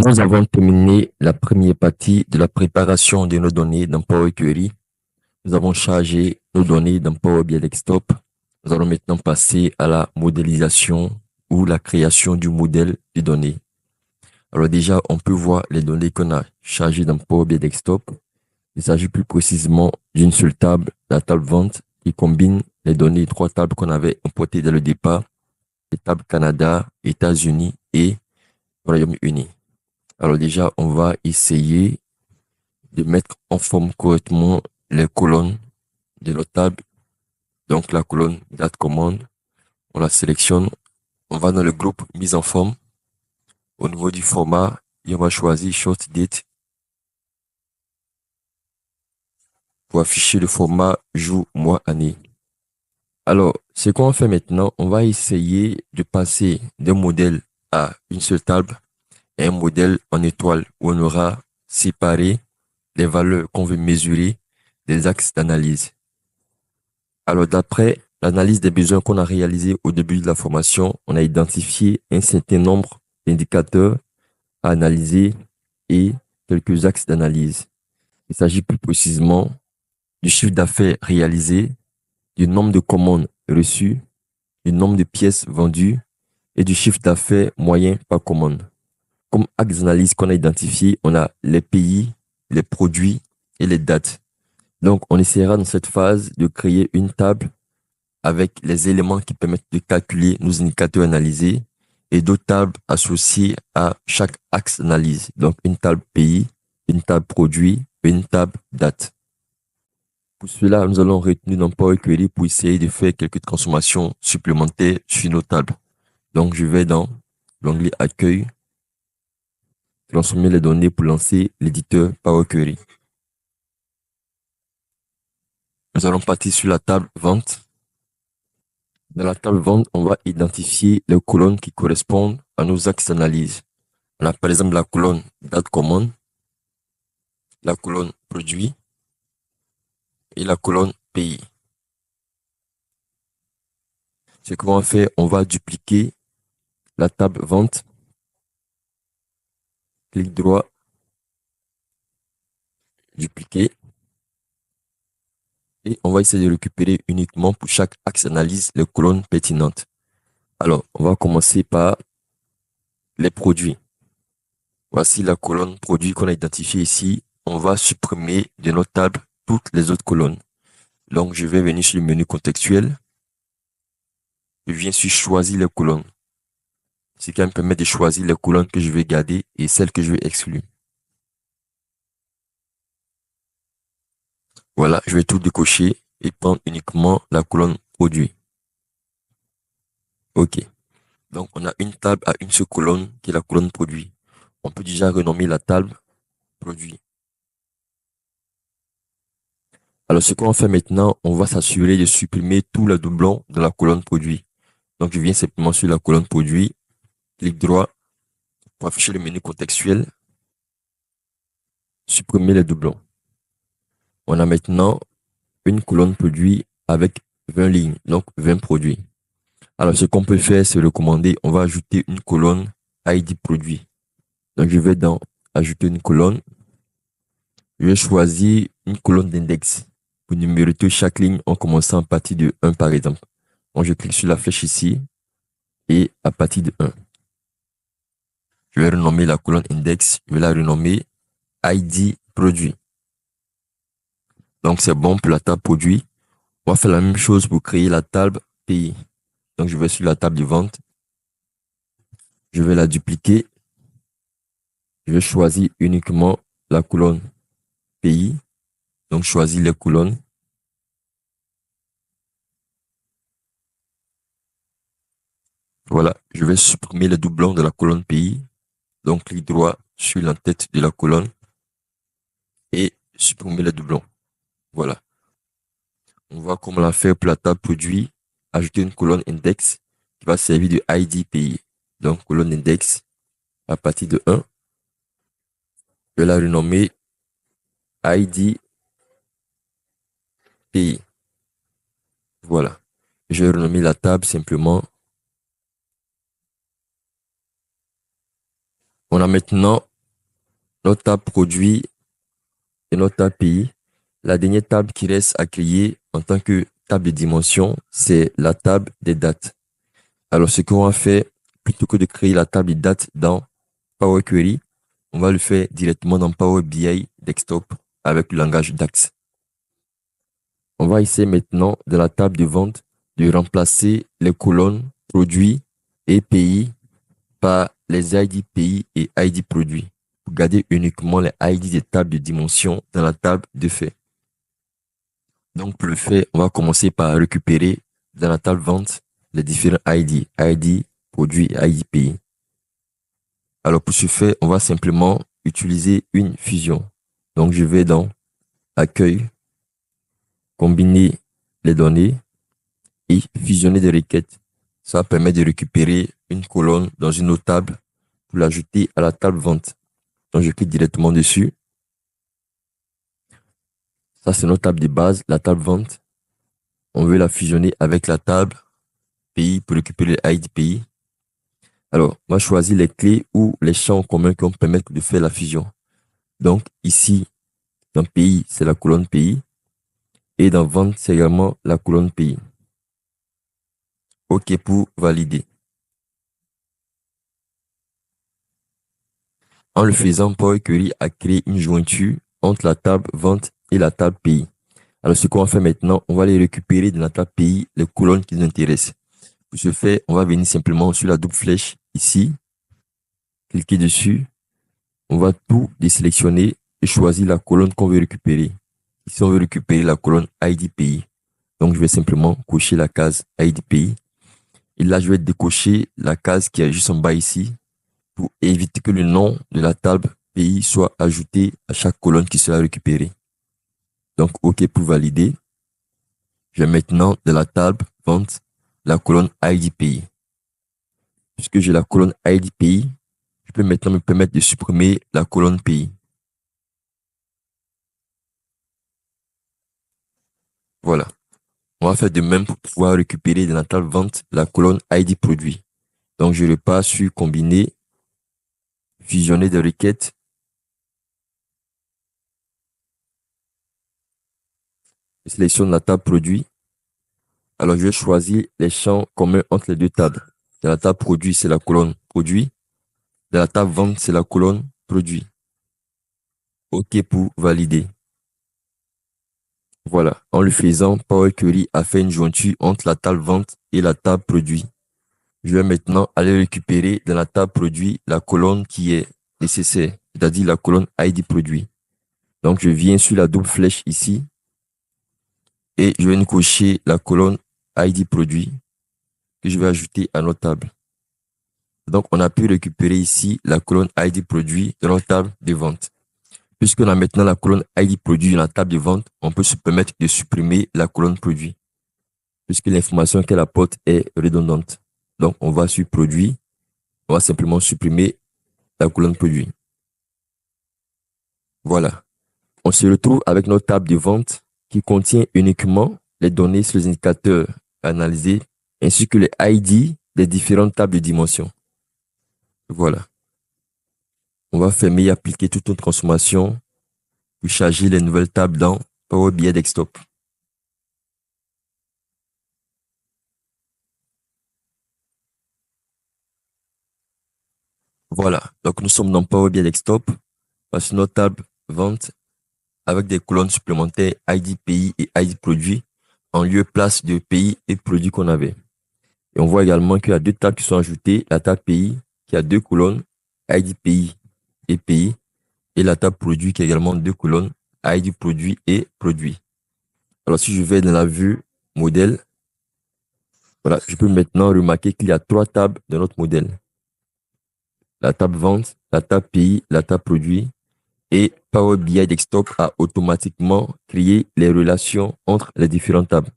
Nous avons terminé la première partie de la préparation de nos données dans Power Query. Nous avons chargé nos données dans Power BI Desktop. Nous allons maintenant passer à la modélisation ou la création du modèle de données. Alors déjà, on peut voir les données qu'on a chargées dans Power BI Desktop. Il s'agit plus précisément d'une seule table, la table vente, qui combine les données trois tables qu'on avait importées dès le départ, les tables Canada, États-Unis et Royaume-Uni. Alors déjà, on va essayer de mettre en forme correctement les colonnes de notre table. Donc la colonne date commande, on la sélectionne, on va dans le groupe mise en forme. Au niveau du format, et on va choisir short date pour afficher le format jour, mois, année. Alors, ce qu'on fait maintenant, on va essayer de passer d'un modèle à une seule table et un modèle en étoile où on aura séparé les valeurs qu'on veut mesurer des axes d'analyse. Alors, d'après l'analyse des besoins qu'on a réalisé au début de la formation, on a identifié un certain nombre d'indicateurs à analyser et quelques axes d'analyse. Il s'agit plus précisément du chiffre d'affaires réalisé, du nombre de commandes reçues, du nombre de pièces vendues et du chiffre d'affaires moyen par commande. Comme axe d'analyse qu'on a identifié, on a les pays, les produits et les dates. Donc, on essaiera dans cette phase de créer une table avec les éléments qui permettent de calculer nos indicateurs analysés et d'autres tables associées à chaque axe d'analyse. Donc, une table pays, une table produit et une table date. Pour cela, nous allons retenir dans Power Query pour essayer de faire quelques transformations supplémentaires sur nos tables. Donc, je vais dans l'onglet Accueil, transformer les données pour lancer l'éditeur Power Query. Nous allons partir sur la table Vente. Dans la table Vente, on va identifier les colonnes qui correspondent à nos axes d'analyse. On a par exemple la colonne Date commande, la colonne Produit et la colonne Pays. Ce qu'on va faire, on va dupliquer la table Vente. Clic droit, dupliquer. Et on va essayer de récupérer uniquement pour chaque axe d'analyse les colonnes pertinentes. Alors, on va commencer par les produits. Voici la colonne produit qu'on a identifiée ici. On va supprimer de notre table toutes les autres colonnes. Donc, je vais venir sur le menu contextuel. Je viens sur choisir les colonnes. Ce qui va me permettre de choisir les colonnes que je vais garder et celles que je vais exclure. Voilà, je vais tout décocher et prendre uniquement la colonne produit. OK. Donc, on a une table à une seule colonne qui est la colonne produit. On peut déjà renommer la table produit. Alors, ce qu'on va faire maintenant, on va s'assurer de supprimer tous les doublons de la colonne produit. Donc, je viens simplement sur la colonne produit, clic droit pour afficher le menu contextuel, supprimer les doublons. On a maintenant une colonne produit avec 20 lignes, donc 20 produits. Alors, ce qu'on peut faire, c'est recommander, on va ajouter une colonne ID produit. Donc, je vais dans ajouter une colonne. Je vais choisir une colonne d'index pour numéroter chaque ligne en commençant à partir de 1 par exemple. Donc, je clique sur la flèche ici et à partir de 1. Je vais renommer la colonne index. Je vais la renommer ID produit. Donc, c'est bon pour la table produit. On va faire la même chose pour créer la table pays. Donc, je vais sur la table de vente. Je vais la dupliquer. Je vais choisir uniquement la colonne pays. Donc, choisir les colonnes. Voilà, je vais supprimer les doublons de la colonne pays. Donc, clic droit sur la tête de la colonne et supprimer les doublons. Voilà. On voit comment la faire pour la table produit. Ajouter une colonne index qui va servir de ID pays. Donc, colonne index à partir de 1. Je vais la renommer ID pays. Voilà. Je vais renommer la table simplement. On a maintenant notre table produit et notre table pays. La dernière table qui reste à créer en tant que table de dimension, c'est la table des dates. Alors, ce qu'on va faire, plutôt que de créer la table des dates dans Power Query, on va le faire directement dans Power BI Desktop avec le langage DAX. On va essayer maintenant de la table de vente de remplacer les colonnes produits et pays par les ID pays et ID produits pour garder uniquement les ID des tables de dimension dans la table de fait. Donc, pour le faire, on va commencer par récupérer dans la table vente les différents ID, ID produit et ID pays. Alors, pour ce faire, on va simplement utiliser une fusion. Donc, je vais dans accueil, combiner les données et fusionner des requêtes. Ça permet de récupérer une colonne dans une autre table pour l'ajouter à la table vente. Donc, je clique directement dessus. Ça, c'est notre table de base, la table vente. On veut la fusionner avec la table pays pour récupérer les ID pays. Alors, on va choisir les clés ou les champs communs qui vont permettre de faire la fusion. Donc, ici, dans pays, c'est la colonne pays. Et dans vente, c'est également la colonne pays. OK pour valider. En le faisant, Power Query a créé une jointure entre la table vente et la table pays. Alors, ce qu'on va faire maintenant, on va aller récupérer dans la table pays les colonnes qui nous intéressent. Pour ce faire, on va venir simplement sur la double flèche ici, cliquer dessus. On va tout désélectionner et choisir la colonne qu'on veut récupérer. Ici, on veut récupérer la colonne ID pays. Donc, je vais simplement cocher la case ID pays. Et là, je vais décocher la case qui est juste en bas ici pour éviter que le nom de la table pays soit ajouté à chaque colonne qui sera récupérée. Donc, OK pour valider. Je vais maintenant de la table vente la colonne ID pays. Puisque j'ai la colonne ID pays, je peux maintenant me permettre de supprimer la colonne pays. Voilà. On va faire de même pour pouvoir récupérer dans la table vente la colonne ID produit. Donc, je repasse sur combiner, fusionner des requêtes. Je sélectionne la table produit. Alors, je vais choisir les champs communs entre les deux tables. Dans la table produit, c'est la colonne produit. Dans la table vente, c'est la colonne produit. OK pour valider. Voilà. En le faisant, Power Query a fait une jointure entre la table vente et la table produit. Je vais maintenant aller récupérer dans la table produit la colonne qui est nécessaire, c'est-à-dire la colonne ID produit. Donc, je viens sur la double flèche ici et je vais cocher la colonne ID produit que je vais ajouter à notre table. Donc, on a pu récupérer ici la colonne ID produit de notre table de vente. Puisqu'on a maintenant la colonne ID produit dans la table de vente, on peut se permettre de supprimer la colonne produit, puisque l'information qu'elle apporte est redondante. Donc, on va sur produit, on va simplement supprimer la colonne produit. Voilà. On se retrouve avec notre table de vente qui contient uniquement les données sur les indicateurs analysés ainsi que les ID des différentes tables de dimension. Voilà. On va fermer et appliquer toute notre transformation pour charger les nouvelles tables dans Power BI Desktop. Voilà. Donc, nous sommes dans Power BI Desktop parce que notre table vente avec des colonnes supplémentaires ID pays et ID produit en lieu place de pays et produits qu'on avait. Et on voit également qu'il y a deux tables qui sont ajoutées. La table pays qui a deux colonnes ID pays et pays et la table produit qui a également deux colonnes ID produit et produit. Alors, si je vais dans la vue modèle, voilà, je peux maintenant remarquer qu'il y a trois tables dans notre modèle. La table vente, la table pays, la table produit. Et Power BI Desktop a automatiquement créé les relations entre les différentes tables.